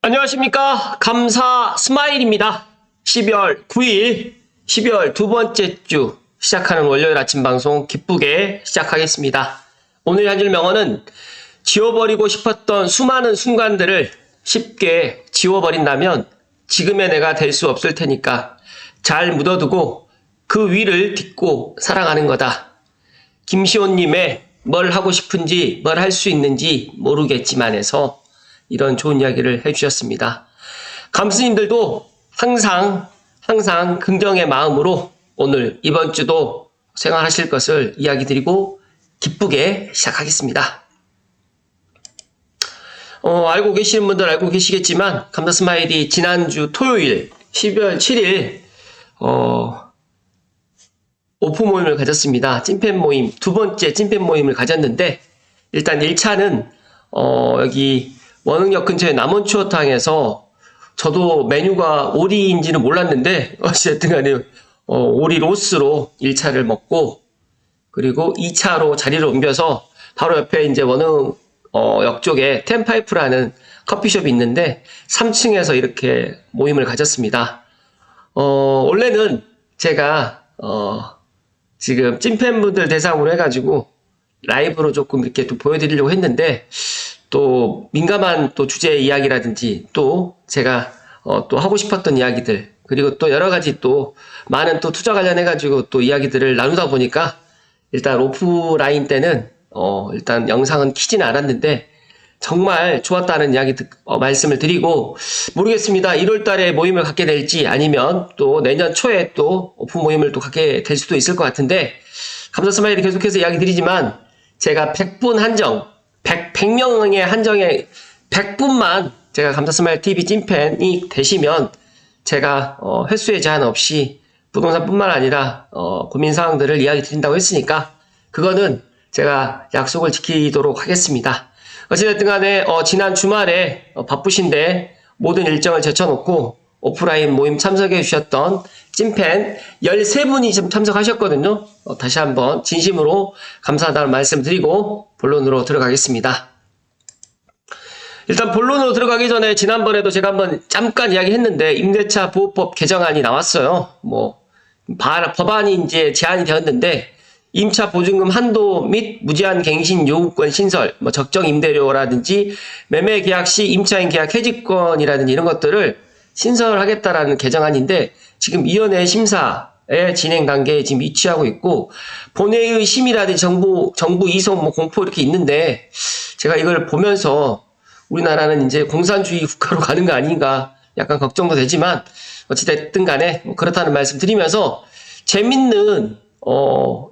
안녕하십니까. 감사 스마일입니다. 12월 9일 12월 두 번째 주 시작하는 월요일 아침 방송 기쁘게 시작하겠습니다. 오늘 한 줄 명언은 지워버리고 싶었던 수많은 순간들을 쉽게 지워버린다면 지금의 내가 될 수 없을 테니까 잘 묻어두고 그 위를 딛고 살아가는 거다. 김시온님의 뭘 하고 싶은지 뭘 할 수 있는지 모르겠지만 해서 이런 좋은 이야기를 해주셨습니다. 감스님들도 항상 긍정의 마음으로 오늘 이번 주도 생활하실 것을 이야기 드리고 기쁘게 시작하겠습니다. 알고 계시는 분들 알고 계시겠지만 감사 스마일이 지난주 토요일 12월 7일 오프 모임을 가졌습니다. 찐팬 모임, 두 번째 찐팬 모임을 가졌는데 일단 1차는 여기 원흥역 근처의 남원추어탕에서 저도 메뉴가 오리인지는 몰랐는데 어쨌든 간에 오리 로스로 1차를 먹고 그리고 2차로 자리를 옮겨서 바로 옆에 이제 원흥역 쪽에 텐파이프라는 커피숍이 있는데 3층에서 이렇게 모임을 가졌습니다. 원래는 제가 지금 찐팬분들 대상으로 해가지고 라이브로 조금 이렇게 또 보여드리려고 했는데 또 민감한 또 주제 이야기라든지 또 제가 또 하고 싶었던 이야기들 그리고 또 여러 가지 또 많은 또 투자 관련해가지고 또 이야기들을 나누다 보니까 일단 오프라인 때는 일단 영상은 키지는 않았는데 정말 좋았다는 이야기 말씀을 드리고 모르겠습니다. 1월 달에 모임을 갖게 될지 아니면 또 내년 초에 또 오픈 모임을 또 갖게 될 수도 있을 것 같은데 감사 스마일이 계속해서 이야기 드리지만 제가 100분 한정 100명의 한정에 100분만 제가 감사 스마일 TV 찐팬이 되시면 제가 횟수에 제한 없이 부동산뿐만 아니라 고민사항들을 이야기 드린다고 했으니까 그거는 제가 약속을 지키도록 하겠습니다. 어찌됐든 간에 지난 주말에 바쁘신데 모든 일정을 제쳐놓고 오프라인 모임 참석해 주셨던 찐팬 13분이 지금 참석하셨거든요. 다시 한번 진심으로 감사하다는 말씀 드리고 본론으로 들어가겠습니다. 일단 본론으로 들어가기 전에 지난번에도 제가 한번 잠깐 이야기했는데 임대차 보호법 개정안이 나왔어요. 법안이 이제 제안이 되었는데 임차 보증금 한도 및 무제한 갱신 요구권 신설, 적정 임대료라든지 매매 계약 시 임차인 계약 해지권이라든지 이런 것들을 신설하겠다라는 개정안인데 지금 위원회 심사의 진행 단계에 지금 위치하고 있고 본회의 심의라든지 정부 이송 공포 이렇게 있는데 제가 이걸 보면서 우리나라는 이제 공산주의 국가로 가는 거 아닌가 약간 걱정도 되지만 어찌됐든 간에 그렇다는 말씀 드리면서 재밌는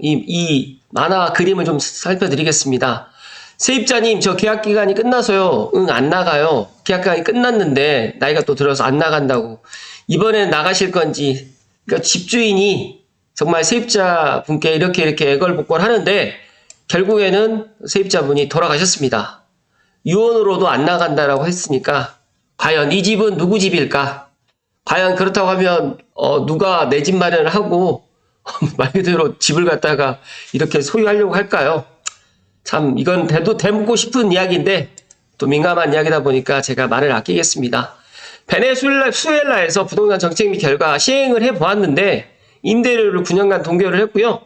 이 만화 그림을 좀 살펴드리겠습니다. 세입자님, 저 계약기간이 끝나서요. 안 나가요. 계약기간이 끝났는데 나이가 또 들어서 안 나간다고. 이번엔 나가실 건지. 그러니까 집주인이 정말 세입자 분께 이렇게 애걸복걸 하는데 결국에는 세입자분이 돌아가셨습니다. 유언으로도 안 나간다라고 했으니까 과연 이 집은 누구 집일까? 과연 그렇다고 하면 누가 내 집 마련을 하고 말 그대로 집을 갖다가 이렇게 소유하려고 할까요? 참 이건 되묻고 싶은 이야기인데 또 민감한 이야기다 보니까 제가 말을 아끼겠습니다. 베네수엘라에서 부동산 정책 및 결과 시행을 해보았는데 임대료를 9년간 동결을 했고요.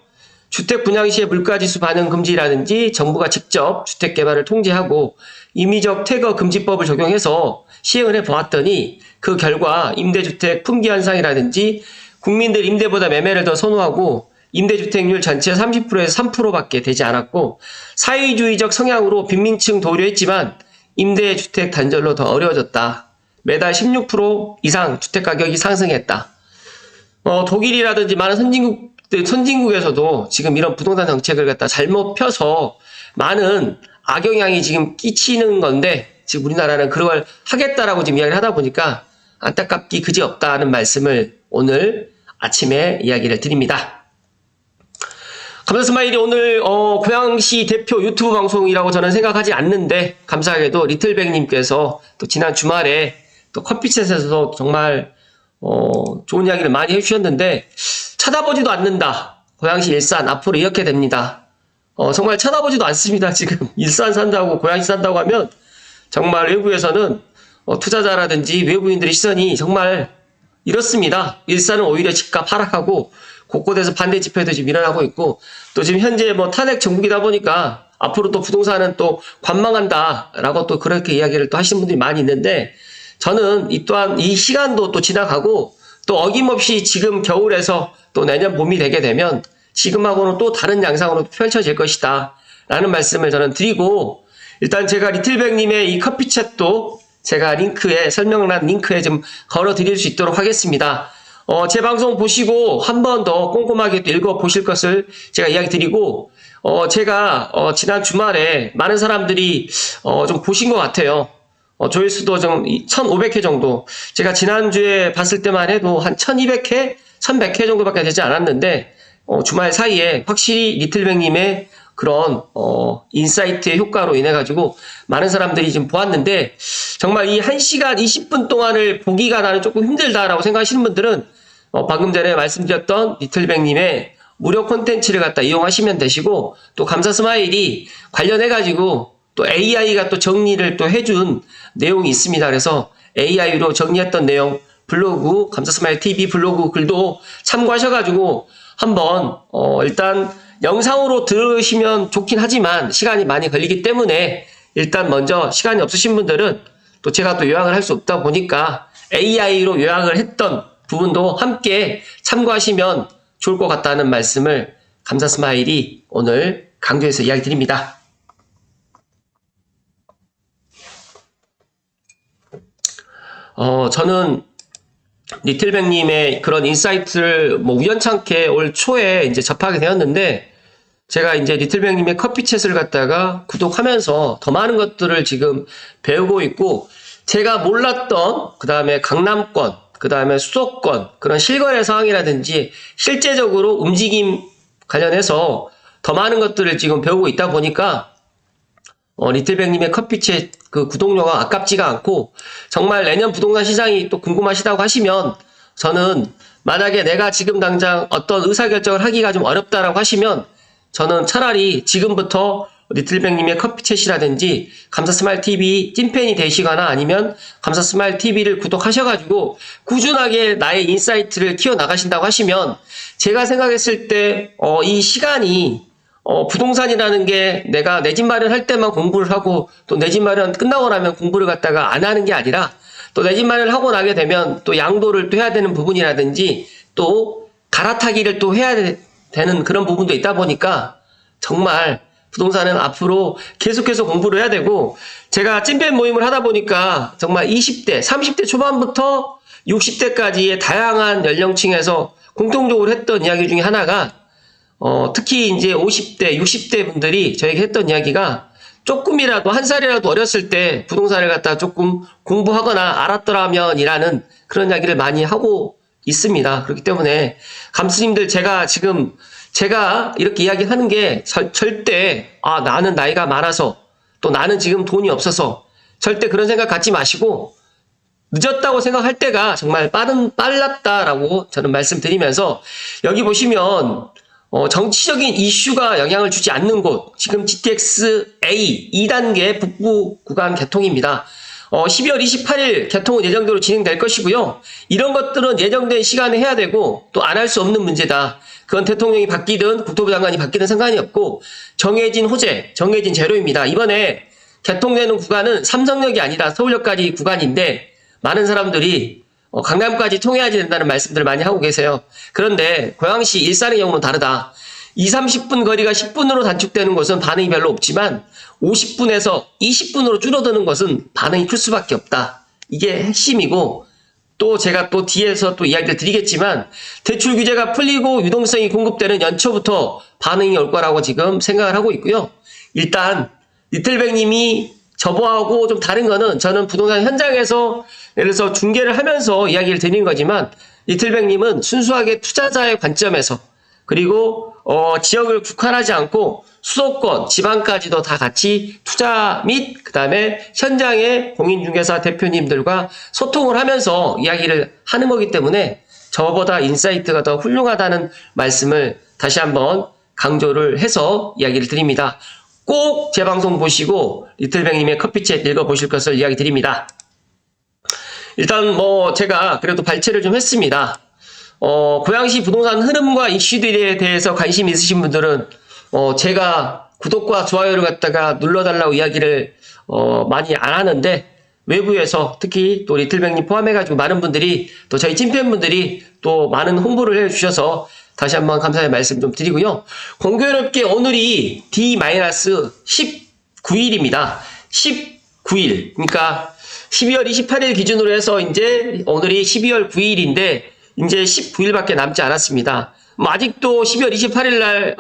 주택 분양 시에 물가지수 반영 금지라든지 정부가 직접 주택 개발을 통제하고 임의적 퇴거 금지법을 적용해서 시행을 해보았더니 그 결과 임대주택 품귀 현상이라든지 국민들 임대보다 매매를 더 선호하고 임대주택률 전체 30%에서 3%밖에 되지 않았고 사회주의적 성향으로 빈민층 도우려했지만 임대주택 단절로 더 어려워졌다. 매달 16% 이상 주택가격이 상승했다. 독일이라든지 많은 선진국에서도 지금 이런 부동산 정책을 갖다 잘못 펴서 많은 악영향이 지금 끼치는 건데 지금 우리나라는 그걸 하겠다라고 지금 이야기를 하다 보니까 안타깝기 그지없다는 말씀을 오늘 아침에 이야기를 드립니다. 감사 스마일이 오늘 고양시 대표 유튜브 방송이라고 저는 생각하지 않는데 감사하게도 리틀백님께서 또 지난 주말에 또 커피챗에서도 정말 좋은 이야기를 많이 해주셨는데 쳐다보지도 않는다. 고양시 일산 앞으로 이렇게 됩니다. 정말 쳐다보지도 않습니다. 지금 일산 산다고 고양시 산다고 하면 정말 외국에서는 투자자라든지 외부인들의 시선이 정말 이렇습니다. 일산은 오히려 집값 하락하고 곳곳에서 반대 집회도 지금 일어나고 있고, 또 지금 현재 뭐 탄핵 정국이다 보니까 앞으로 또 부동산은 또 관망한다라고 또 그렇게 이야기를 또 하시는 분들이 많이 있는데, 저는 이 또한 이 시간도 또 지나가고 또 어김없이 지금 겨울에서 또 내년 봄이 되게 되면 지금하고는 또 다른 양상으로 펼쳐질 것이다 라는 말씀을 저는 드리고, 일단 제가 리틀백님의 이 커피챗도 제가 링크에, 설명란 링크에 좀 걸어 드릴 수 있도록 하겠습니다. 제 방송 보시고 한 번 더 꼼꼼하게 또 읽어 보실 것을 제가 이야기 드리고, 제가 지난 주말에 많은 사람들이 좀 보신 것 같아요. 조회수도 좀 1500회 정도, 제가 지난주에 봤을 때만 해도 한 1200회, 1100회 정도밖에 되지 않았는데, 주말 사이에 확실히 리틀백님의 그런 인사이트의 효과로 인해 가지고 많은 사람들이 지금 보았는데, 정말 이 1시간 20분 동안을 보기가 나는 조금 힘들다라고 생각하시는 분들은 방금 전에 말씀드렸던 리틀백님의 무료 콘텐츠를 갖다 이용하시면 되시고, 또 감사 스마일이 관련해 가지고 또 AI가 또 정리를 또 해준 내용이 있습니다. 그래서 AI로 정리했던 내용, 블로그, 감사 스마일 TV 블로그 글도 참고하셔가지고 한번 일단 영상으로 들으시면 좋긴 하지만 시간이 많이 걸리기 때문에, 일단 먼저 시간이 없으신 분들은 또 제가 또 요약을 할 수 없다 보니까 AI로 요약을 했던 부분도 함께 참고하시면 좋을 것 같다는 말씀을 감사 스마일이 오늘 강조해서 이야기 드립니다. 저는 리틀백님의 그런 인사이트를 뭐 우연찮게 올 초에 이제 접하게 되었는데, 제가 이제 리틀백님의 커피챗을 갖다가 구독하면서 더 많은 것들을 지금 배우고 있고, 제가 몰랐던 그 다음에 강남권, 그 다음에 수도권 그런 실거래 상황이라든지 실제적으로 움직임 관련해서 더 많은 것들을 지금 배우고 있다 보니까 리틀백님의 커피챗 그 구독료가 아깝지가 않고, 정말 내년 부동산 시장이 또 궁금하시다고 하시면, 저는 만약에 내가 지금 당장 어떤 의사결정을 하기가 좀 어렵다라고 하시면 저는 차라리 지금부터 리틀백님의 커피챗이라든지 감사 스마일 TV 찐팬이 되시거나 아니면 감사 스마일 TV를 구독하셔가지고 꾸준하게 나의 인사이트를 키워나가신다고 하시면, 제가 생각했을 때 이 시간이 부동산이라는 게 내가 내 집 마련할 때만 공부를 하고 또 내 집 마련 끝나고 나면 공부를 갖다가 안 하는 게 아니라, 또 내 집 마련을 하고 나게 되면 또 양도를 또 해야 되는 부분이라든지 또 갈아타기를 또 해야 되는 그런 부분도 있다 보니까, 정말 부동산은 앞으로 계속해서 공부를 해야 되고, 제가 찐팬 모임을 하다 보니까 정말 20대, 30대 초반부터 60대까지의 다양한 연령층에서 공통적으로 했던 이야기 중에 하나가, 특히 이제 50대, 60대 분들이 저에게 했던 이야기가, 조금이라도 한 살이라도 어렸을 때 부동산을 갖다 조금 공부하거나 알았더라면이라는 그런 이야기를 많이 하고 있습니다. 그렇기 때문에 감스님들, 제가 이렇게 이야기하는 게 절대 나는 나이가 많아서, 또 나는 지금 돈이 없어서, 절대 그런 생각 갖지 마시고 늦었다고 생각할 때가 정말 빨랐다라고 저는 말씀드리면서, 여기 보시면 정치적인 이슈가 영향을 주지 않는 곳, 지금 GTX-A 2단계 북부 구간 개통입니다. 12월 28일 개통은 예정대로 진행될 것이고요. 이런 것들은 예정된 시간에 해야 되고 또 안 할 수 없는 문제다. 그건 대통령이 바뀌든 국토부 장관이 바뀌든 상관이 없고 정해진 호재, 정해진 제로입니다. 이번에 개통되는 구간은 삼성역이 아니라 서울역까지 구간인데, 많은 사람들이 강남까지 통해야지 된다는 말씀들을 많이 하고 계세요. 그런데 고양시, 일산의 경우는 다르다. 20-30분 거리가 10분으로 단축되는 것은 반응이 별로 없지만 50분에서 20분으로 줄어드는 것은 반응이 클 수밖에 없다. 이게 핵심이고, 또 제가 또 뒤에서 또 이야기를 드리겠지만, 대출 규제가 풀리고 유동성이 공급되는 연초부터 반응이 올 거라고 지금 생각을 하고 있고요. 일단 리틀백님이 저보하고 좀 다른 거는, 저는 부동산 현장에서 예를 들어서 중개를 하면서 이야기를 드리는 거지만, 리틀백님은 순수하게 투자자의 관점에서, 그리고 지역을 국한하지 않고 수도권, 지방까지도 다 같이 투자 및 그 다음에 현장의 공인중개사 대표님들과 소통을 하면서 이야기를 하는 거기 때문에 저보다 인사이트가 더 훌륭하다는 말씀을 다시 한번 강조를 해서 이야기를 드립니다. 꼭 제 방송 보시고 리틀백님의 커피챗 읽어보실 것을 이야기 드립니다. 일단 뭐 제가 그래도 발췌를 좀 했습니다. 고양시 부동산 흐름과 이슈들에 대해서 관심 있으신 분들은 제가 구독과 좋아요를 갖다가 눌러달라고 이야기를 많이 안 하는데, 외부에서 특히 또 리틀뱅님 포함해가지고 많은 분들이, 또 저희 찐팬분들이 또 많은 홍보를 해주셔서 다시 한번 감사의 말씀 좀 드리고요. 공교롭게 오늘이 D-19일입니다. 19일. 그러니까 12월 28일 기준으로 해서 이제 오늘이 12월 9일인데 이제 19일밖에 남지 않았습니다. 아직도 12월 28일 날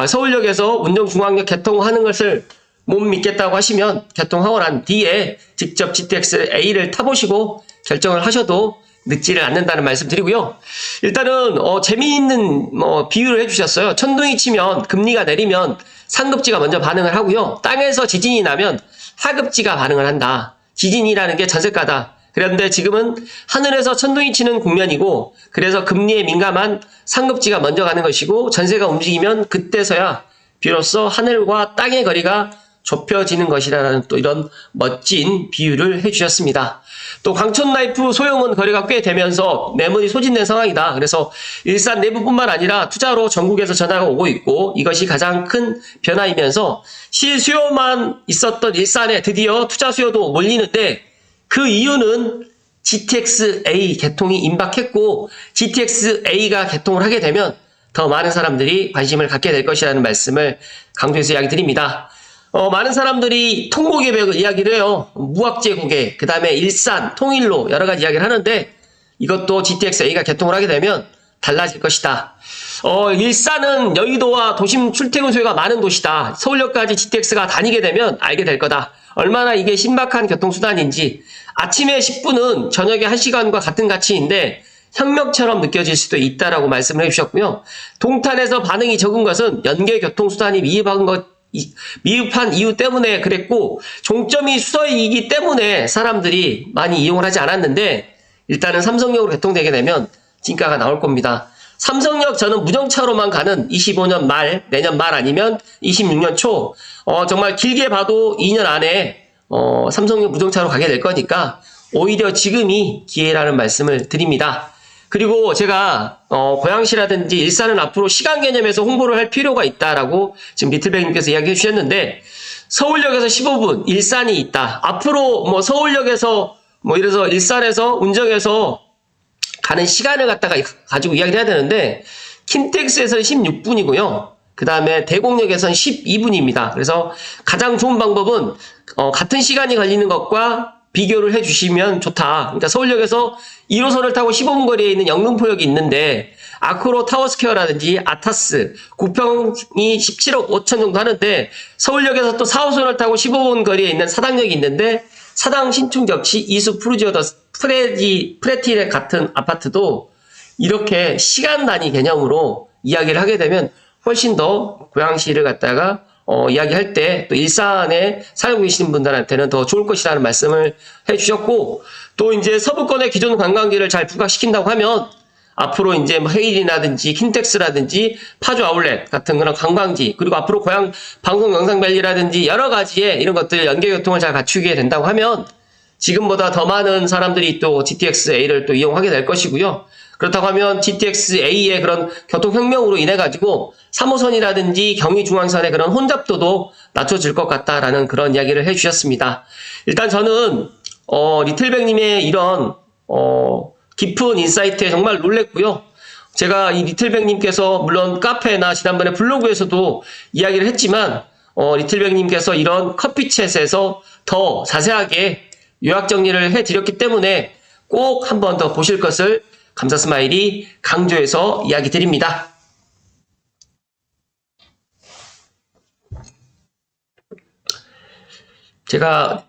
서울역에서 운정중앙역 개통하는 것을 못 믿겠다고 하시면 개통하고 난 뒤에 직접 GTX A를 타보시고 결정을 하셔도 늦지를 않는다는 말씀 드리고요. 일단은 재미있는 비유를 해주셨어요. 천둥이 치면 금리가 내리면 상급지가 먼저 반응을 하고요. 땅에서 지진이 나면 하급지가 반응을 한다. 지진이라는 게 전세가다. 그런데 지금은 하늘에서 천둥이 치는 국면이고, 그래서 금리에 민감한 상급지가 먼저 가는 것이고, 전세가 움직이면 그때서야 비로소 하늘과 땅의 거리가 좁혀지는 것이라는 또 이런 멋진 비유를 해주셨습니다. 또 광촌라이프 소형은 거래가 꽤 되면서 매물이 소진된 상황이다. 그래서 일산 내부뿐만 아니라 투자로 전국에서 전화가 오고 있고, 이것이 가장 큰 변화이면서 실수요만 있었던 일산에 드디어 투자 수요도 몰리는데, 그 이유는 GTX-A 개통이 임박했고, GTX-A가 개통을 하게 되면 더 많은 사람들이 관심을 갖게 될 것이라는 말씀을 강조해서 이야기 드립니다. 많은 사람들이 통고개벽을 이야기를 해요. 무학재 고개, 그 다음에 일산, 통일로 여러 가지 이야기를 하는데, 이것도 GTX-A가 개통을 하게 되면 달라질 것이다. 일산은 여의도와 도심 출퇴근 수요가 많은 도시다. 서울역까지 GTX가 다니게 되면 알게 될 거다. 얼마나 이게 신박한 교통수단인지. 아침에 10분은 저녁에 1시간과 같은 가치인데 혁명처럼 느껴질 수도 있다라고 말씀을 해주셨고요. 동탄에서 반응이 적은 것은 연계 교통수단이 미흡한 이유 때문에 그랬고, 종점이 수서이기 때문에 사람들이 많이 이용을 하지 않았는데, 일단은 삼성역으로 개통되게 되면 진가가 나올 겁니다. 삼성역 저는 무정차로만 가는 25년 말, 내년 말 아니면 26년 초, 정말 길게 봐도 2년 안에 삼성역 무정차로 가게 될 거니까 오히려 지금이 기회라는 말씀을 드립니다. 그리고 제가 고양시라든지 일산은 앞으로 시간 개념에서 홍보를 할 필요가 있다라고 지금 리틀백님께서 이야기해 주셨는데, 서울역에서 15분 일산이 있다. 앞으로 뭐 서울역에서 이래서 일산에서 운정에서 가는 시간을 갖다가 가지고 이야기를 해야 되는데, 킨텍스에서는 16분이고요. 그 다음에 대곡역에서는 12분입니다. 그래서 가장 좋은 방법은 같은 시간이 걸리는 것과 비교를 해주시면 좋다. 그러니까 서울역에서 1호선을 타고 15분 거리에 있는 영등포역이 있는데, 아크로 타워스퀘어라든지 아타스, 구평이 17억 5천 정도 하는데, 서울역에서 또 4호선을 타고 15분 거리에 있는 사당역이 있는데, 사당 신축역시 이수 푸르지오 더 프레티레 같은 아파트도 이렇게 시간 단위 개념으로 이야기를 하게 되면 훨씬 더 고양시를 갖다가 이야기할 때 또 일산에 살고 계시는 분들한테는 더 좋을 것이라는 말씀을 해주셨고, 또 이제 서부권의 기존 관광지를 잘 부각시킨다고 하면 앞으로 이제 헤일이라든지 킨텍스라든지 파주 아울렛 같은 그런 관광지, 그리고 앞으로 고향 방송 영상밸리라든지 여러 가지의 이런 것들 연계교통을 잘 갖추게 된다고 하면 지금보다 더 많은 사람들이 또 GTX-A를 또 이용하게 될 것이고요. 그렇다고 하면 GTX-A의 그런 교통혁명으로 인해가지고 3호선이라든지 경의중앙선의 그런 혼잡도도 낮춰질 것 같다라는 그런 이야기를 해주셨습니다. 일단 저는 리틀백님의 이런 깊은 인사이트에 정말 놀랬고요. 제가 이 리틀백님께서 물론 카페나 지난번에 블로그에서도 이야기를 했지만 리틀백님께서 이런 커피챗에서 더 자세하게 요약 정리를 해드렸기 때문에 꼭 한 번 더 보실 것을 감사스마일이 강조해서 이야기 드립니다. 제가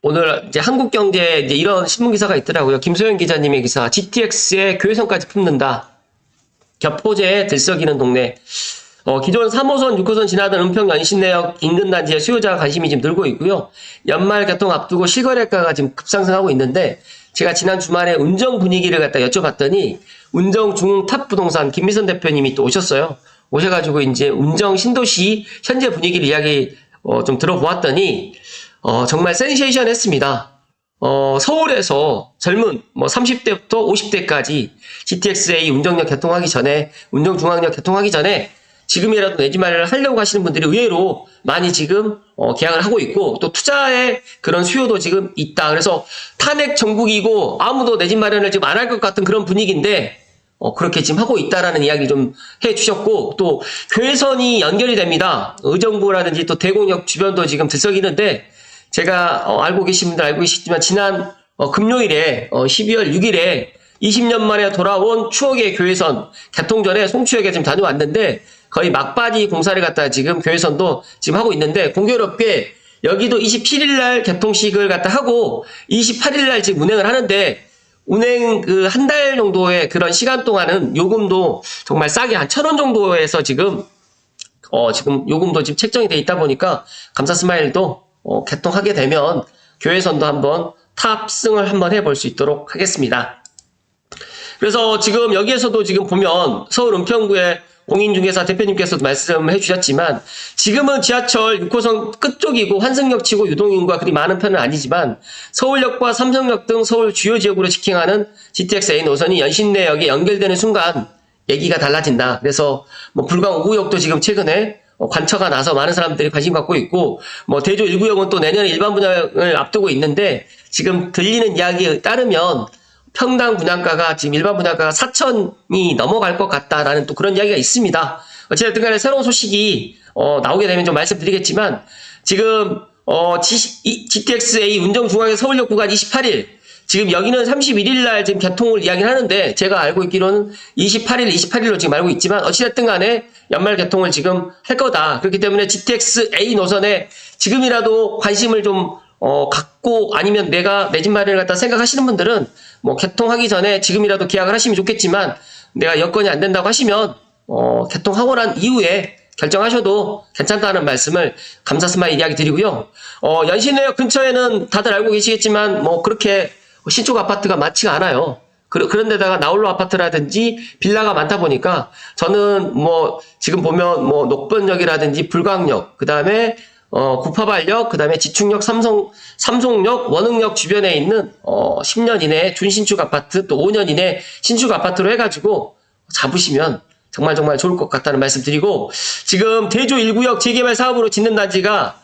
오늘 이제 한국경제에 이제 이런 신문기사가 있더라고요. 김소연 기자님의 기사, GTX에 교회선까지 품는다. 겹포제에 들썩이는 동네. 기존 3호선, 6호선 지나던 은평 연신내역 인근 단지에 수요자 관심이 지금 늘고 있고요. 연말 개통 앞두고 실거래가가 지금 급상승하고 있는데, 제가 지난 주말에 운정 분위기를 갖다 여쭤봤더니 운정 중흥탑부동산 김미선 대표님이 또 오셨어요. 오셔가지고 이제 운정 신도시 현재 분위기를 이야기 좀 들어보았더니 정말 센세이션했습니다. 서울에서 젊은 30대부터 50대까지 GTX-A 운전력 개통하기 전에, 운전중앙력 개통하기 전에 지금이라도 내 집 마련을 하려고 하시는 분들이 의외로 많이 지금 계약을 하고 있고, 또 투자의 그런 수요도 지금 있다. 그래서 탄핵 정국이고 아무도 내 집 마련을 지금 안 할 것 같은 그런 분위기인데 그렇게 지금 하고 있다라는 이야기 좀 해주셨고, 또 교외선이 연결이 됩니다. 의정부라든지 또 대공역 주변도 지금 들썩이는데, 제가 알고 계신 분들 알고 계시지만 지난 금요일에 12월 6일에 20년 만에 돌아온 추억의 교외선 개통 전에 송추역에 지금 다녀왔는데, 거의 막바지 공사를 갖다 지금 교외선도 지금 하고 있는데, 공교롭게 여기도 27일 날 개통식을 갖다 하고 28일 날 지금 운행을 하는데, 운행 그 한 달 정도의 그런 시간 동안은 요금도 정말 싸게 한 1,000원 정도에서 지금 요금도 지금 책정이 돼 있다 보니까 감사 스마일도 개통하게 되면 교외선도 한번 탑승을 한번 해볼 수 있도록 하겠습니다. 그래서 지금 여기에서도 지금 보면 서울 은평구의 공인중개사 대표님께서도 말씀해 주셨지만, 지금은 지하철 6호선 끝쪽이고 환승역 치고 유동인구가 그리 많은 편은 아니지만 서울역과 삼성역 등 서울 주요 지역으로 직행하는 GTX-A 노선이 연신내역에 연결되는 순간 얘기가 달라진다. 그래서 불광 5구역도 지금 최근에 관처가 나서 많은 사람들이 관심 갖고 있고, 대조 1구역은 또 내년에 일반 분양을 앞두고 있는데, 지금 들리는 이야기에 따르면 평당 분양가가 지금 일반 분양가가 4천이 넘어갈 것 같다라는 또 그런 이야기가 있습니다. 어쨌든 간에 새로운 소식이 나오게 되면 좀 말씀드리겠지만, 지금 GTX-A 운정중앙역 서울역 구간 28일, 지금 여기는 31일 날 지금 개통을 이야기를 하는데, 제가 알고 있기로는 28일로 지금 알고 있지만, 어찌됐든 간에 연말 개통을 지금 할 거다. 그렇기 때문에 GTX-A 노선에 지금이라도 관심을 좀 갖고, 아니면 내가 내 집 마련을 갖다 생각하시는 분들은 개통하기 전에 지금이라도 계약을 하시면 좋겠지만, 내가 여건이 안 된다고 하시면 개통하고 난 이후에 결정하셔도 괜찮다는 말씀을 감사 스마일 이야기 드리고요. 연신내역 근처에는 다들 알고 계시겠지만 그렇게 신축 아파트가 많지가 않아요. 그런 데다가 나홀로 아파트라든지 빌라가 많다 보니까, 저는 지금 보면 녹변역이라든지 불광역, 그 다음에 구파발역, 그 다음에 지충역, 삼송역, 원흥역 주변에 있는 10년 이내 준신축 아파트, 또 5년 이내 신축 아파트로 해가지고 잡으시면 정말 좋을 것 같다는 말씀 드리고, 지금 대조 1구역 재개발 사업으로 짓는 단지가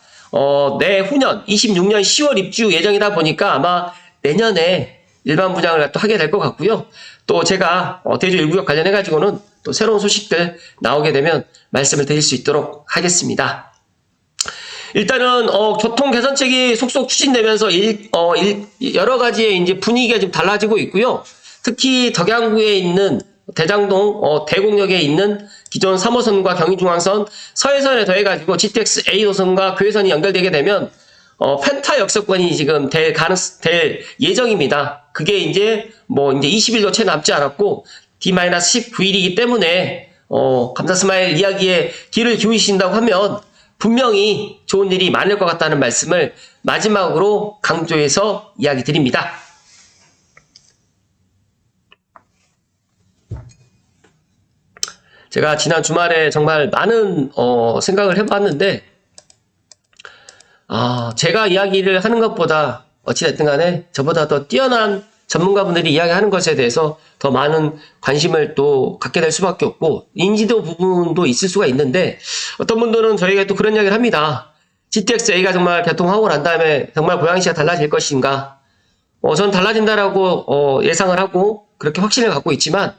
내후년 26년 10월 입주 예정이다 보니까 아마 내년에 일반 분양을 또 하게 될 것 같고요. 또 제가 대조 1구역 관련해가지고는 또 새로운 소식들 나오게 되면 말씀을 드릴 수 있도록 하겠습니다. 일단은 교통 개선책이 속속 추진되면서 여러 가지의 이제 분위기가 좀 달라지고 있고요. 특히 덕양구에 있는 대장동 대곡역에 있는 기존 3호선과 경의중앙선, 서해선에 더해가지고 GTX-A 노선과 교외선이 연결되게 되면 펜타 역세권이 지금 될 예정입니다. 그게 이제 20일도 채 남지 않았고 D-19일이기 때문에 감사 스마일 이야기에 귀를 기울이신다고 하면 분명히 좋은 일이 많을 것 같다는 말씀을 마지막으로 강조해서 이야기 드립니다. 제가 지난 주말에 정말 많은 생각을 해봤는데, 제가 이야기를 하는 것보다 어찌됐든 간에 저보다 더 뛰어난 전문가분들이 이야기하는 것에 대해서 더 많은 관심을 또 갖게 될 수밖에 없고, 인지도 부분도 있을 수가 있는데, 어떤 분들은 저에게 또 그런 이야기를 합니다. GTX-A가 정말 개통하고 난 다음에 정말 고양시가 달라질 것인가? 전 달라진다라고 예상을 하고 그렇게 확신을 갖고 있지만,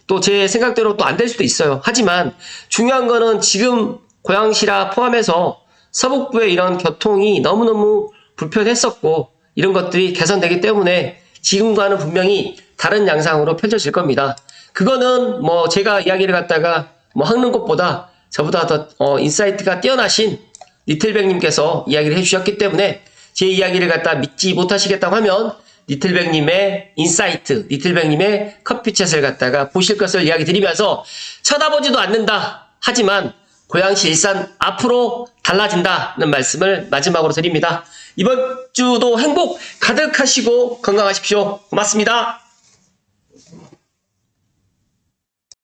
또 제 생각대로 또 안 될 수도 있어요. 하지만 중요한 거는 지금 고양시라 포함해서 서북부의 이런 교통이 너무너무 불편했었고, 이런 것들이 개선되기 때문에 지금과는 분명히 다른 양상으로 펼쳐질 겁니다. 그거는 제가 이야기를 갖다가 하는 것보다 저보다 더 인사이트가 뛰어나신 니틀백님께서 이야기를 해주셨기 때문에, 제 이야기를 갖다 믿지 못하시겠다고 하면 니틀백님의 인사이트, 니틀백님의 커피챗을 갖다가 보실 것을 이야기 드리면서, 쳐다보지도 않는다 하지만 고양시 일산 앞으로 달라진다는 말씀을 마지막으로 드립니다. 이번 주도 행복 가득하시고 건강하십시오. 고맙습니다.